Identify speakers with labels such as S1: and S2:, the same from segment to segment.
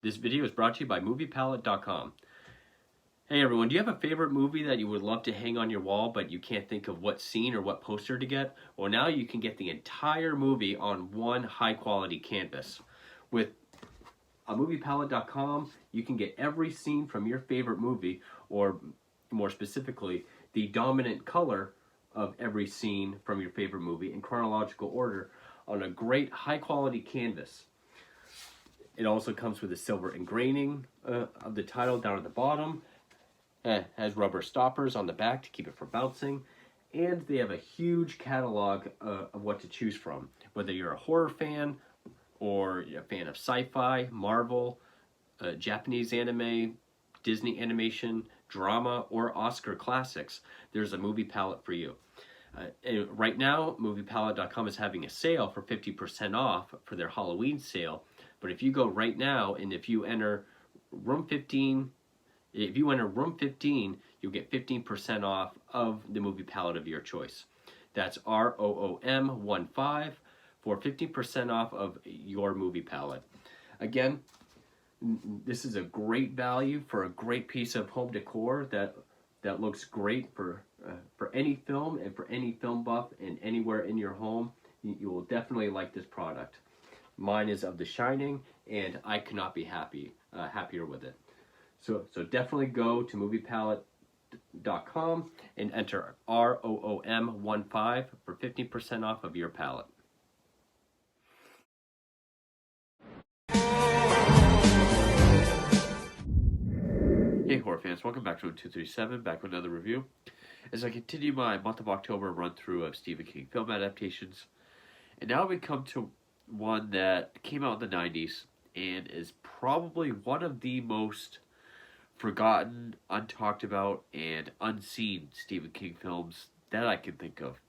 S1: This video is brought to you by MoviePalette.com. Hey everyone, do you have a favorite movie that you would love to hang on your wall but you can't think of what scene or what poster to get? Well, now you can get the entire movie on one high quality canvas. With MoviePalette.com, you can get every scene from your favorite movie, or more specifically, the dominant color of every scene from your favorite movie in chronological order on a great high quality canvas. It also comes with a silver engraving of the title down at the bottom. It has rubber stoppers on the back to keep it from bouncing. And they have a huge catalog of what to choose from. Whether you're a horror fan or a fan of sci-fi, Marvel, Japanese anime, Disney animation, drama, or Oscar classics, there's a movie palette for you. Right now, MoviePalette.com is having a sale for 50% off for their Halloween sale. But if you go right now and if you enter room 15, you'll get 15% off of the movie palette of your choice. That's ROOM15 for 15% off of your movie palette. Again, this is a great value for a great piece of home decor that looks great for any film and for any film buff and anywhere in your home. You will definitely like this product. Mine is of The Shining, and I could not be happier with it. So definitely go to MoviePalette.com and enter ROOM15 for 15% off of your palette. Hey horror fans, welcome back to 237, back with another review. As I continue my month of October run through of Stephen King film adaptations, and now we come to one that came out in the 90s and is probably one of the most forgotten, untalked about, and unseen Stephen King films that I can think of.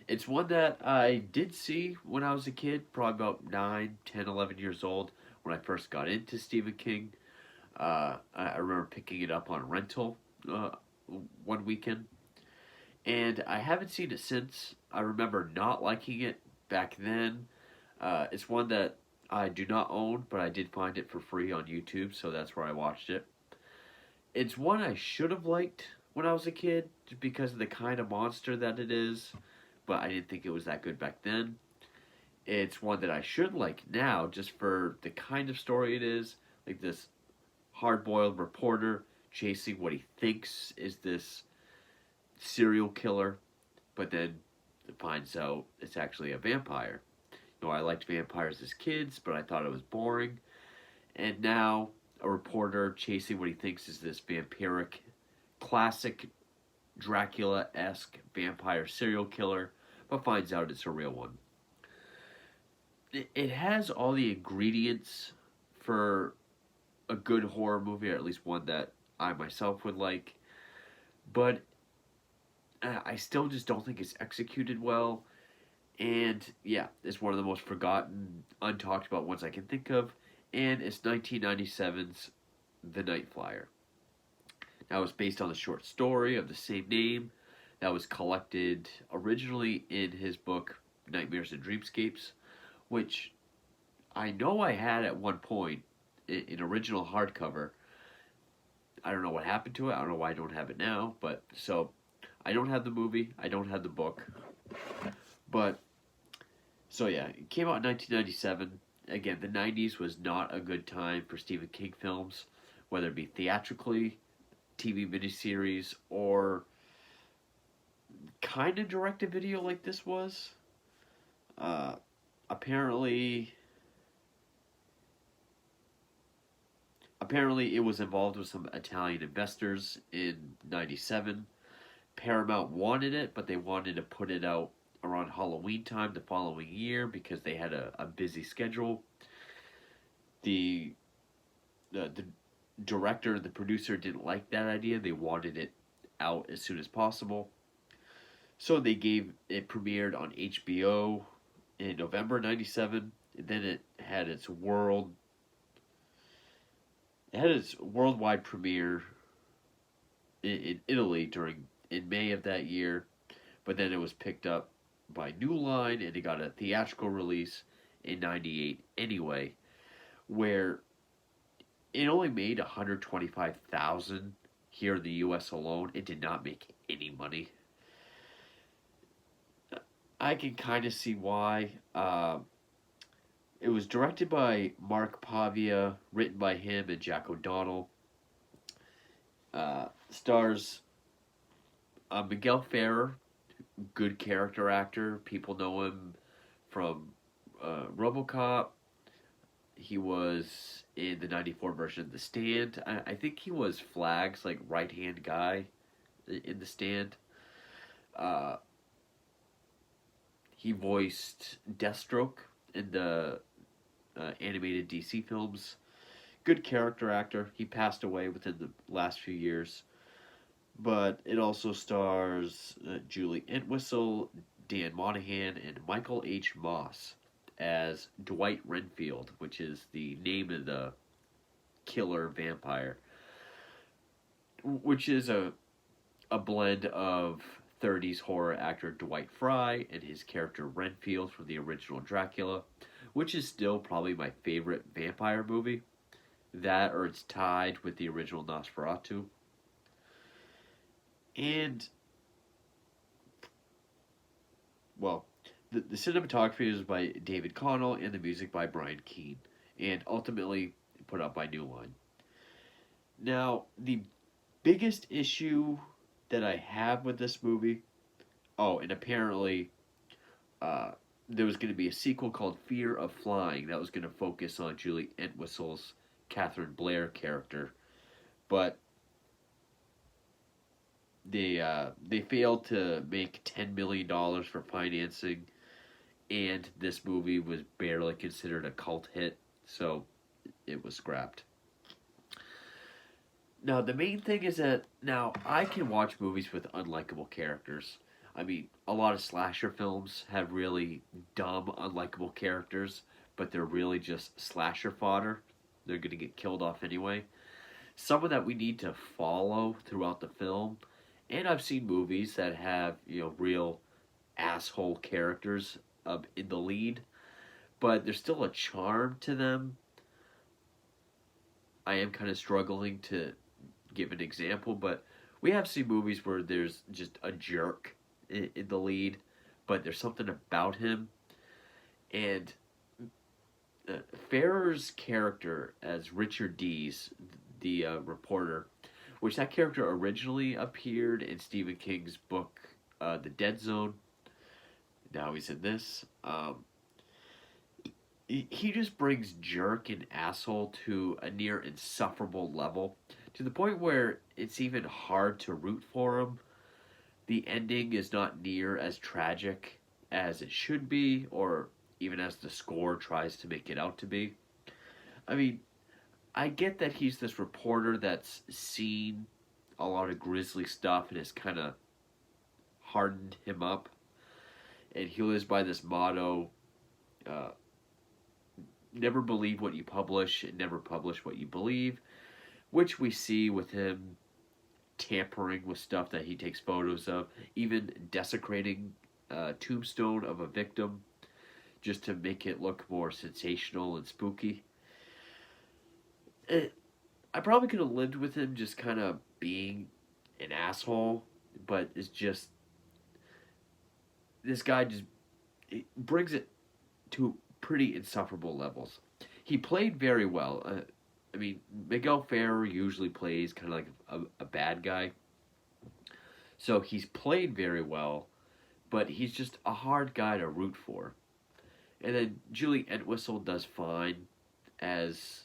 S1: It's one that I did see when I was a kid, probably about 9, 10, 11 years old, when I first got into Stephen King. I remember picking it up on rental one weekend, and I haven't seen it since. I remember not liking it back then. It's one that I do not own, but I did find it for free on YouTube, so that's where I watched it. It's one I should have liked when I was a kid, just because of the kind of monster that it is, but I didn't think it was that good back then. It's one that I should like now, just for the kind of story it is, like this hard-boiled reporter chasing what he thinks is this serial killer, but then finds out it's actually a vampire. I liked vampires as kids, but I thought it was boring. And now, a reporter chasing what he thinks is this vampiric, classic Dracula-esque vampire serial killer, but finds out it's a real one. It has all the ingredients for a good horror movie, or at least one that I myself would like, but I still just don't think it's executed well. And yeah, it's one of the most forgotten, untalked about ones I can think of, and it's 1997's The Night Flier. Now, it's based on the short story of the same name that was collected originally in his book Nightmares and Dreamscapes, which I know I had at one point in original hardcover. I don't know what happened to it. I don't know why I don't have it now, but so I don't have the movie, I don't have the book. But, so yeah, it came out in 1997. Again, the 90s was not a good time for Stephen King films, whether it be theatrically, TV miniseries, or kind of direct-to-video like this was. Apparently it was involved with some Italian investors in 97. Paramount wanted it, but they wanted to put it out around Halloween time the following year because they had a busy schedule. The director, the producer didn't like that idea. They wanted it out as soon as possible. So they gave it premiered on HBO in November 97. And then it had its worldwide premiere in Italy in May of that year. But then it was picked up by New Line, and it got a theatrical release in 98 anyway, where it only made 125,000 here in the U.S. alone. It did not make any money. I can kind of see why. It was directed by Mark Pavia, written by him and Jack O'Donnell. Stars Miguel Ferrer, good character actor. People know him from RoboCop. He was in the '94 version of The Stand. I think he was Flag's like right hand guy in The Stand. Uh, he voiced Deathstroke in the animated DC films. Good character actor. He passed away within the last few years. But it also stars Julie Entwistle, Dan Monahan, and Michael H. Moss as Dwight Renfield, which is the name of the killer vampire, which is a blend of 30s horror actor Dwight Fry and his character Renfield from the original Dracula, which is still probably my favorite vampire movie. That or it's tied with the original Nosferatu. And, well, the cinematography is by David Connell and the music by Brian Keene, and ultimately put out by New Line. Now, the biggest issue that I have with this movie, oh, and apparently there was going to be a sequel called Fear of Flying that was going to focus on Julie Entwistle's Catherine Blair character, but they failed to make $10 million for financing, and this movie was barely considered a cult hit, so it was scrapped. Now the main thing is that now I can watch movies with unlikable characters. I mean, a lot of slasher films have really dumb, unlikable characters, but they're really just slasher fodder. They're gonna get killed off anyway. Someone that we need to follow throughout the film. And I've seen movies that have, real asshole characters in the lead, but there's still a charm to them. I am kind of struggling to give an example, but we have seen movies where there's just a jerk in the lead, but there's something about him. And Ferrer's character as Richard Dees, the reporter, which that character originally appeared in Stephen King's book, The Dead Zone. Now he's in this. He just brings jerk and asshole to a near insufferable level, to the point where it's even hard to root for him. The ending is not near as tragic as it should be, or even as the score tries to make it out to be. I mean, I get that he's this reporter that's seen a lot of grisly stuff and has kind of hardened him up. And he lives by this motto, never believe what you publish and never publish what you believe, which we see with him tampering with stuff that he takes photos of, even desecrating a tombstone of a victim just to make it look more sensational and spooky. I probably could have lived with him just kind of being an asshole, but it's just this guy just brings it to pretty insufferable levels. He played very well. I mean, Miguel Ferrer usually plays kind of like a bad guy, so he's played very well, but he's just a hard guy to root for. And then Julie Entwistle does fine as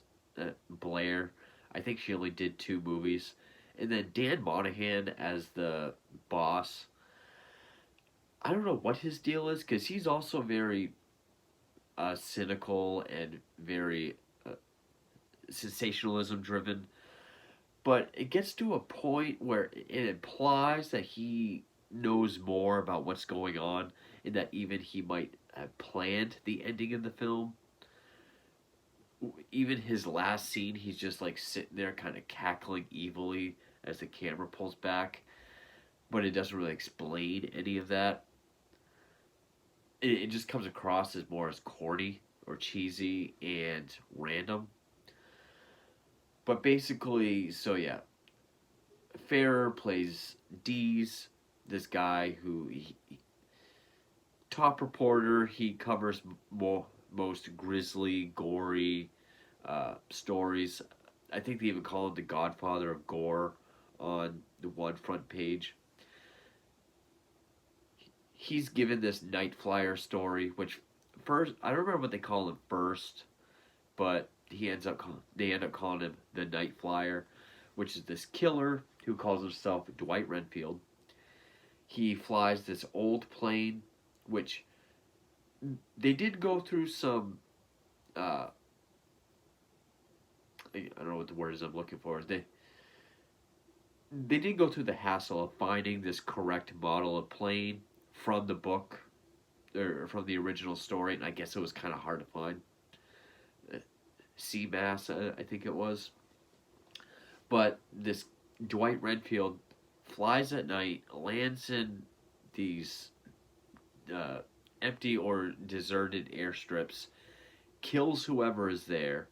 S1: Blair. I think she only did 2 movies. And then Dan Monahan as the boss. I don't know what his deal is, because he's also very cynical and very sensationalism driven. But it gets to a point where it implies that he knows more about what's going on, and that even he might have planned the ending of the film. Even his last scene, he's just like sitting there kind of cackling evilly as the camera pulls back, but it doesn't really explain any of that. It just comes across as more as corny or cheesy and random. But basically, so yeah, Farrer plays Dees, this guy who top reporter. He covers most grisly, gory stories. I think they even call him the Godfather of Gore on the one front page. He's given this Night Flyer story, which first I don't remember what they call him first, but they end up calling him the Night Flyer, which is this killer who calls himself Dwight Renfield. He flies this old plane, which they did go through some. I don't know what the word is I'm looking for. They did go through the hassle of finding this correct model of plane from the book or from the original story, and I guess it was kind of hard to find. Seamass, I think it was. But this Dwight Renfield flies at night, lands in these uh, empty or deserted airstrips, kills whoever is there,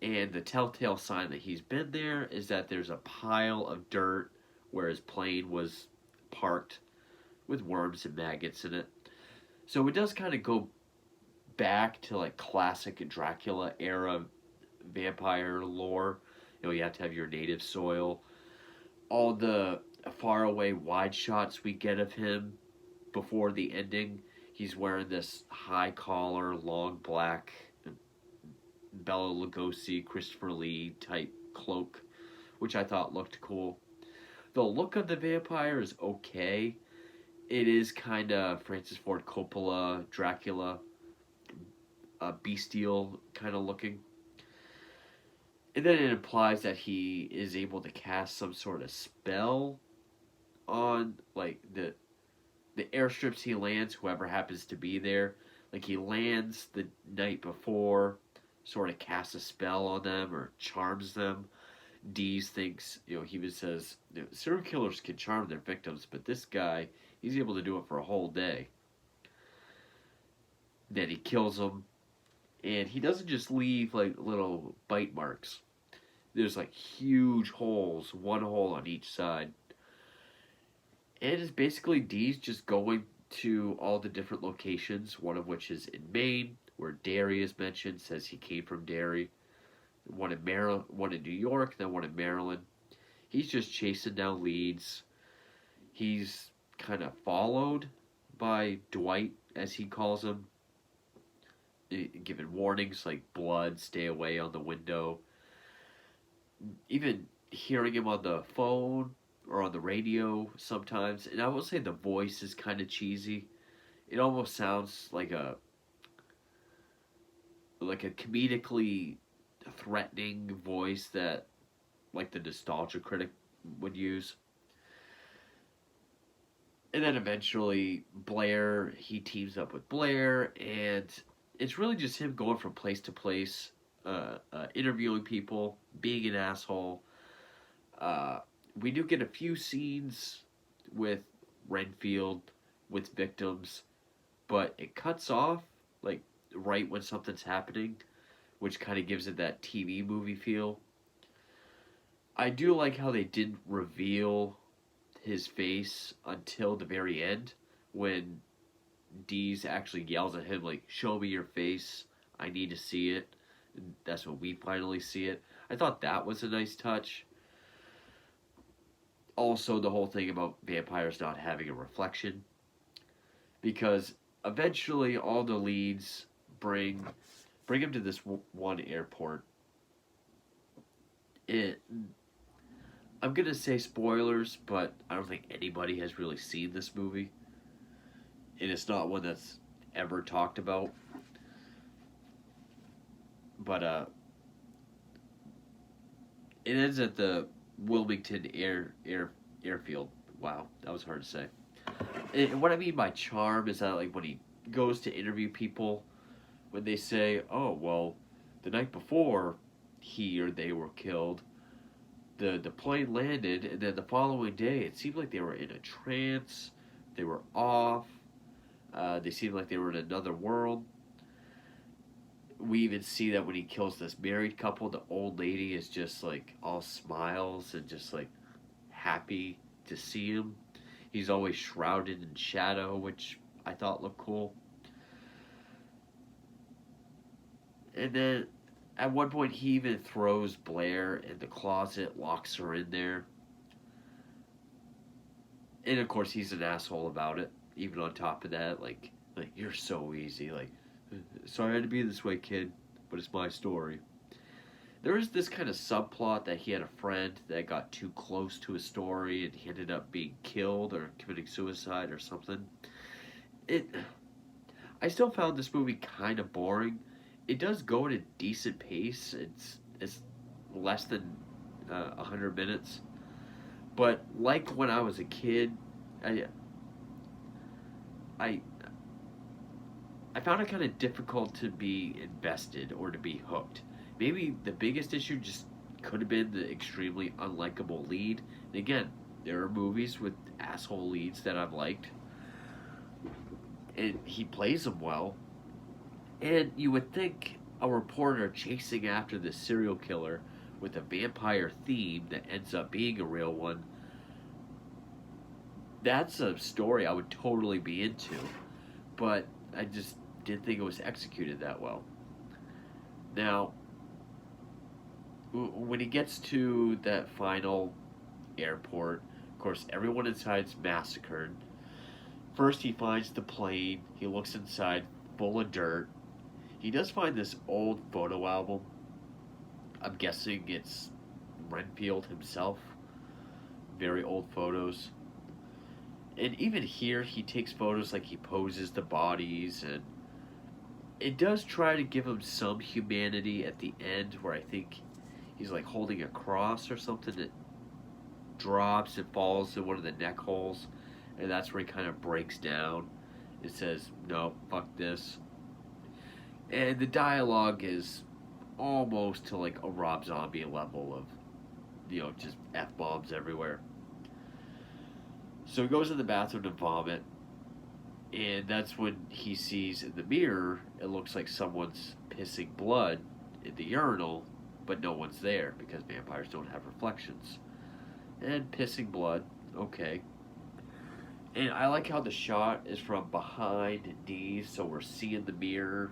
S1: and the telltale sign that he's been there is that there's a pile of dirt where his plane was parked with worms and maggots in it. So it does kind of go back to like classic Dracula era vampire lore. You know, you have to have your native soil. All the far away wide shots we get of him before the ending, he's wearing this high collar, long black Bela Lugosi, Christopher Lee type cloak, which I thought looked cool. The look of the vampire is okay. It is kind of Francis Ford Coppola, Dracula, bestial kind of looking. And then it implies that he is able to cast some sort of spell on like the airstrips he lands, whoever happens to be there. Like he lands the night before, sort of casts a spell on them or charms them. Dees thinks, he even says, serial killers can charm their victims, but this guy, he's able to do it for a whole day. Then he kills them, and he doesn't just leave like little bite marks. There's like huge holes, one hole on each side. And it's basically Dees just going to all the different locations, one of which is in Maine, where Derry is mentioned, says he came from Derry. One in Maryland, one in New York, then one in Maryland. He's just chasing down leads. He's kind of followed by Dwight, as he calls him, giving warnings like blood, stay away on the window. Even hearing him on the phone or on the radio sometimes. And I will say the voice is kind of cheesy. It almost sounds like a comedically threatening voice that like the nostalgia critic would use. And then eventually Blair, he teams up with Blair, and it's really just him going from place to place, interviewing people, being an asshole. We do get a few scenes with Renfield, with victims, but it cuts off like right when something's happening, which kind of gives it that TV movie feel. I do like how they didn't reveal his face until the very end when Dees actually yells at him like, "Show me your face, I need to see it." And that's when we finally see it. I thought that was a nice touch. Also, the whole thing about vampires not having a reflection, because eventually all the leads bring him to this one airport. I'm gonna say spoilers, but I don't think anybody has really seen this movie, and it's not one that's ever talked about. But it ends at the Wilmington airfield. Wow, that was hard to say. And what I mean by charm is that like when he goes to interview people, when they say, "Oh well, the night before he or they were killed, the plane landed, and then the following day it seemed like they were in a trance, they were off, they seemed like they were in another world." We even see that when he kills this married couple, the old lady is just like all smiles and just like happy to see him. He's always shrouded in shadow, which I thought looked cool. And then at one point, he even throws Blair in the closet, locks her in there. And of course, he's an asshole about it. Even on top of that, like you're so easy. Like, sorry I had to be this way, kid, but it's my story. There is this kind of subplot that he had a friend that got too close to his story and he ended up being killed or committing suicide or something. It, I still found this movie kind of boring. It does go at a decent pace. It's less than 100 minutes, but like when I was a kid, I I I found it kind of difficult to be invested or to be hooked. Maybe the biggest issue just could have been the extremely unlikable lead. And again, there are movies with asshole leads that I've liked, and he plays them well. And you would think a reporter chasing after the serial killer with a vampire theme that ends up being a real one, that's a story I would totally be into. But I just didn't think it was executed that well. Now, when he gets to that final airport, of course, everyone inside's massacred. First, he finds the plane. He looks inside, full of dirt. He does find this old photo album. I'm guessing it's Renfield himself. Very old photos. And even here, he takes photos like he poses the bodies, and it does try to give him some humanity at the end, where I think he's like holding a cross or something that drops and falls in one of the neck holes, and that's where he kind of breaks down. It says, "No, fuck this." And the dialogue is almost to like a Rob Zombie level of, just F bombs everywhere. So he goes in the bathroom to vomit, and that's when he sees in the mirror, it looks like someone's pissing blood in the urinal, but no one's there because vampires don't have reflections. And pissing blood, okay. And I like how the shot is from behind Dee, so we're seeing the mirror.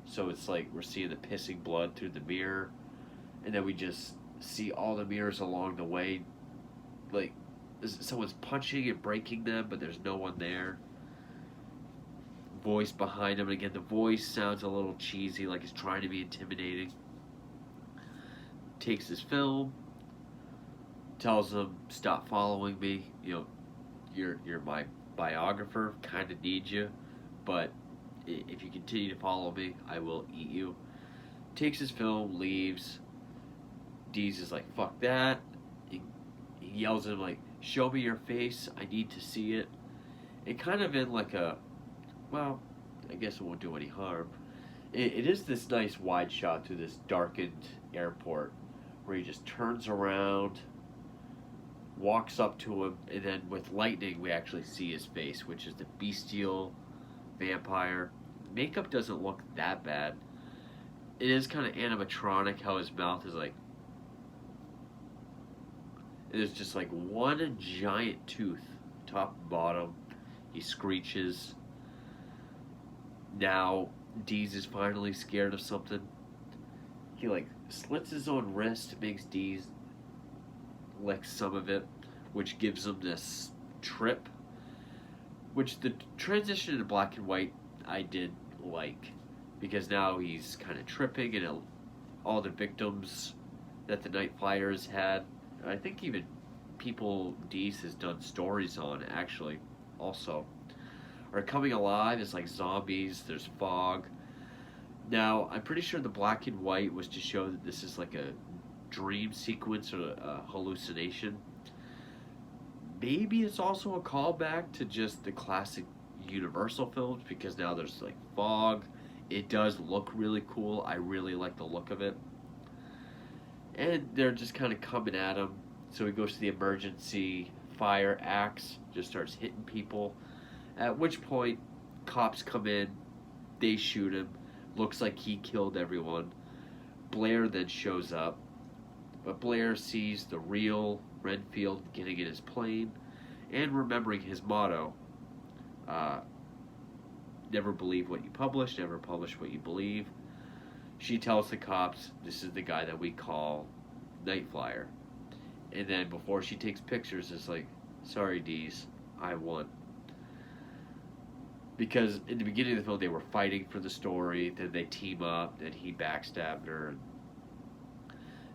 S1: So it's like we're seeing the pissing blood through the mirror. And then we just see all the mirrors along the way. Like, someone's punching and breaking them, but there's no one there. Voice behind him. And again, the voice sounds a little cheesy, like it's trying to be intimidating. Takes his film. Tells him, stop following me. You're my biographer. Kind of need you. But if you continue to follow me, I will eat you. Takes his film, leaves. Deez is like, fuck that. He yells at him like, show me your face, I need to see it. And kind of in like a, well, I guess it won't do any harm. It is this nice wide shot through this darkened airport where he just turns around, walks up to him, and then with lightning we actually see his face, which is the bestial vampire. Makeup doesn't look that bad. It is kind of animatronic how his mouth is like, there's just like one giant tooth, top and bottom. He screeches. Now, Deez is finally scared of something. He like slits his own wrist, makes Deez lick some of it, which gives him this trip. Which the transition to black and white I did like, because now he's kind of tripping, and all the victims that the Night Flyers had, I think even people Deez has done stories on actually also, are coming alive as like zombies. There's fog. Now, I'm pretty sure the black and white was to show that this is like a dream sequence or a hallucination. Maybe it's also a callback to just the classic Universal films, because now there's like fog. It does look really cool. I really like the look of it. And they're just kind of coming at him. So he goes to the emergency fire axe, just starts hitting people. At which point, cops come in, they shoot him. Looks like he killed everyone. Blair then shows up, but Blair sees the real Renfield getting in his plane and remembering his motto, uh, never believe what you publish, never publish what you believe. She tells the cops, this is the guy that we call Night Flier. And then before she takes pictures, it's like, sorry, Dees, I won. Because in the beginning of the film, they were fighting for the story, then they team up, then he backstabbed her.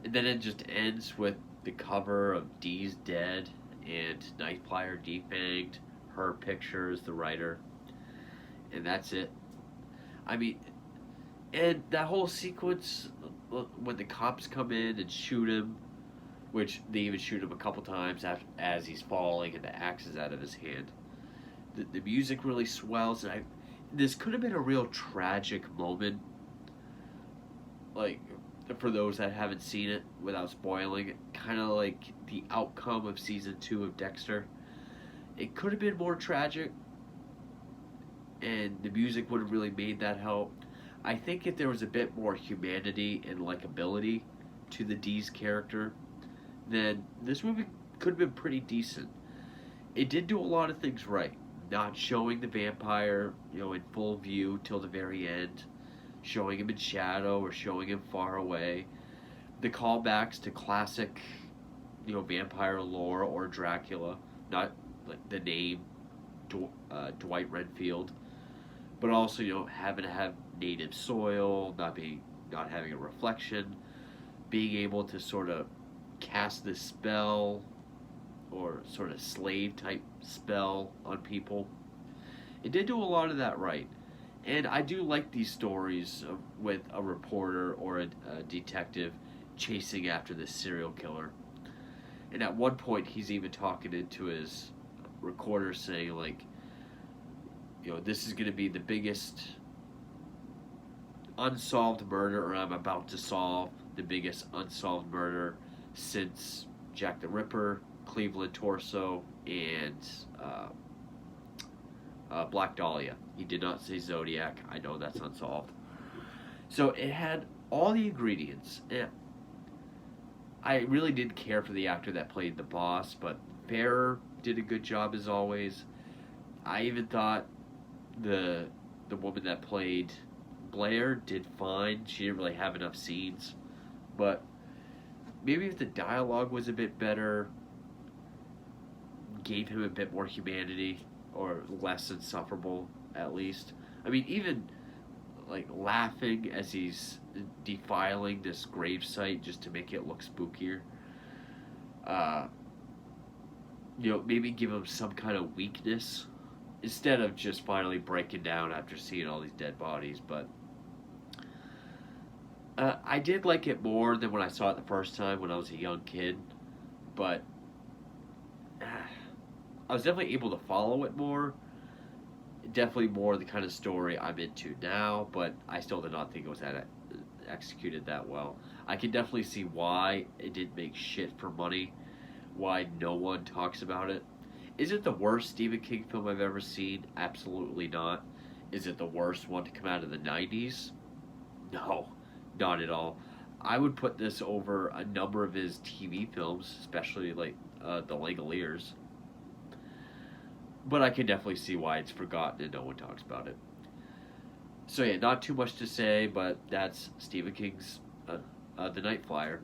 S1: And then it just ends with the cover of Dee's dead and Night Flier defanged, her picture as the writer. And that's it. I mean, and that whole sequence when the cops come in and shoot him, which they even shoot him a couple times as he's falling and the axe is out of his hand. The music really swells, and this could have been a real tragic moment. Like, for those that haven't seen it, without spoiling, kind of like the outcome of season 2 of Dexter. It could have been more tragic, and the music would have really made that help. I think if there was a bit more humanity and likability to the Dee's character, then this movie could have been pretty decent. It did do a lot of things right. Not showing the vampire, in full view till the very end, showing him in shadow or showing him far away. The callbacks to classic, vampire lore or Dracula, not like the name Dwight Renfield, but also having to have native soil, not having a reflection, being able to sort of cast this spell or sort of slave type spell on people. It did do a lot of that right. And I do like these stories with a reporter or a detective chasing after this serial killer. And at one point he's even talking into his recorder saying like, this is going to be the biggest unsolved murder, or I'm about to solve the biggest unsolved murder since Jack the Ripper, Cleveland Torso, and Black Dahlia. He did not say Zodiac. I know that's unsolved. So it had all the ingredients. And I really didn't care for the actor that played the boss, but Bearer did a good job as always. I even thought the woman that played Blair did fine. She didn't really have enough scenes, but maybe if the dialogue was a bit better, gave him a bit more humanity, or less insufferable at least. I mean, even like laughing as he's defiling this gravesite just to make it look spookier. Maybe give him some kind of weakness instead of just finally breaking down after seeing all these dead bodies. But I did like it more than when I saw it the first time when I was a young kid. But I was definitely able to follow it more. Definitely more the kind of story I'm into now, but I still did not think it was executed that well. I can definitely see why it didn't make shit for money, why no one talks about it. Is it the worst Stephen King film I've ever seen? Absolutely not. Is it the worst one to come out of the 90s? No, not at all. I would put this over a number of his TV films, especially like The Langoliers. But I can definitely see why it's forgotten and no one talks about it. So yeah, not too much to say, but that's Stephen King's The Night Flier.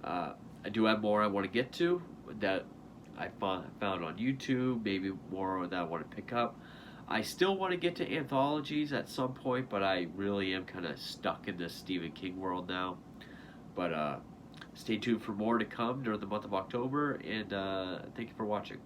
S1: I do have more I want to get to that I found on YouTube, maybe more that I want to pick up. I still want to get to anthologies at some point, but I really am kind of stuck in this Stephen King world now. But stay tuned for more to come during the month of October, and thank you for watching.